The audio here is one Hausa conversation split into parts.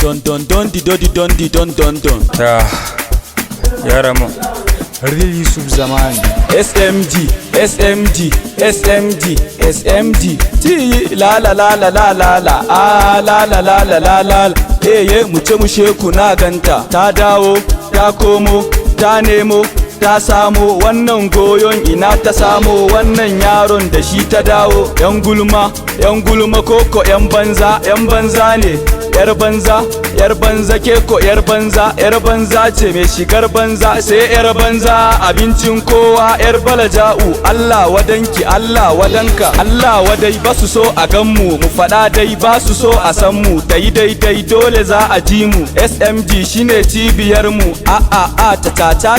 Don don don di do di don di don don don. Ya Ramo Real Yusuf Zamani. SMG SMG SMG SMG ti la la la la la la la ah la la la la la la mu ce mu sheku na ganta ta dawo ta komo ta nemo ta samo wannan goyon ina ta samo wannan yaron da shi ta dawo yan gulma koko yan banza ne yar banza keko yar banza ce mai shigar banza sai yar banza abincin kowa yar balaja'u Allah wadanki Allah wadanka Allah wadai basu so a ganmu mu fada dai basu so a san mu dai dole za a ji mu SMG shine cibiyar mu a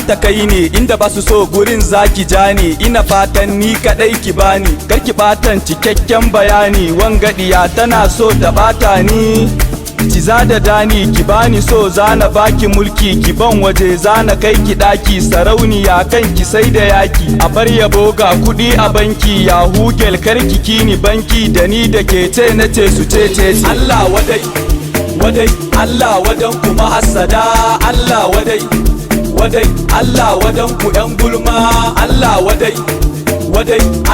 ta kai ne inda basu so gurin zaki jani ina fatan ni kadai ki bani karki batan cikakken bayani wangadiya tana so ta bata ni ki da dani ki bani so zana baki mulki ki ban waje zana kai ki daki sarauniya kanki sai da yaki a bar yabo ga kudi a banki ya hugel karki kini banki da ni da ke ce na ce su ce Allah wadai Allah wadan ku mahassada Allah wadai Allah wadan ku yan gulma Allah wadai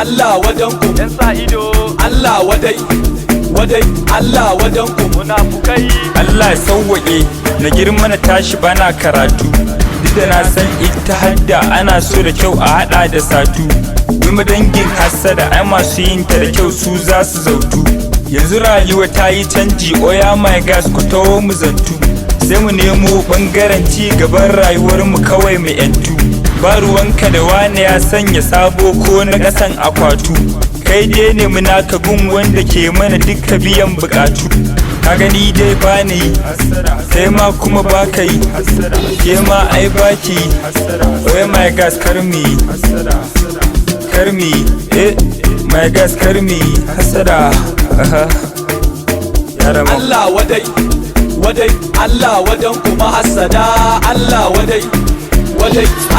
Allah wadan ku yan sa ido Allah wadai Allah wadan ku munafukai. Allah sauwaƙe na girma na tashi bana karatu duk da na san ita hadda ana so da kyau a hada da satu gulma dangin hassada ai masu yin ta da kyau su za su zautu yanzu rayuwa ta yi canji oya my gas ku taho mu zantu sai mu nemo bangaren ci gaban rayuwar mu kawai mu yantu ba ruwanka da wani ya sanya sabo ko na kasan akwatu kai dai ne muna ka gun wanda ke mana duka biyan bukatu ka gani dai ba ni sai ma kuma ba ka yi ke ma ai ba ki oye my gas karmi my gas karmi hasada ya Ramo Allah wadai Allah wadan ku mahassada Allah wadai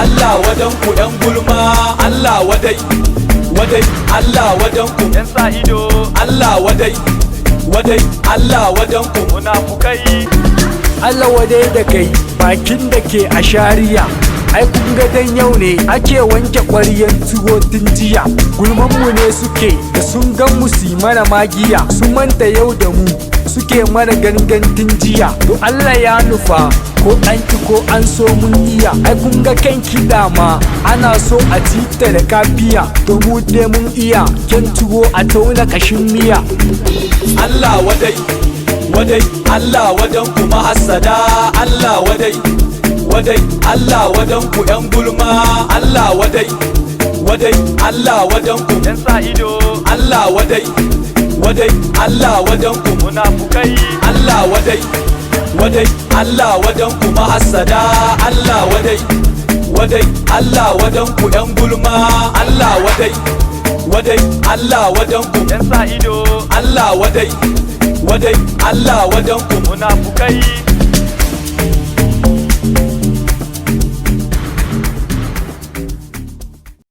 Allah wadan ku yan gulma Allah wadai Allah wadan ku yan sa ido Allah wadai Allah wadan ku munafukai. Allah wadai da kai bakin da ke a shariya ai kun ga dan yau ne ake wanke ƙwaryen tuwo tun jiya gulmanmu ne suke da sun gan mu su mana magiya sun manta yau da mu suke mana gangantin jiya to Allah ya nufa ko an ki ko an so mun iya ai kun ga kan kiɗa ma ana so a tita da kafiya to mu dai mun iya kyan tuwo a tauna kashin miya Allah wadai Allah wadan ku mahassada Allah wadai Allah wadan ku yan gulma Allah wadai Allah wadan ku yan sa ido Allah wadai Allah wadan ku munafukai Allah wadai Allah wadan ku mahassada Allah wadai Allah wadan ku yan gulma Allah wadai Allah wadan ku yan sa ido Allah wadai Allah wadan ku munafukai.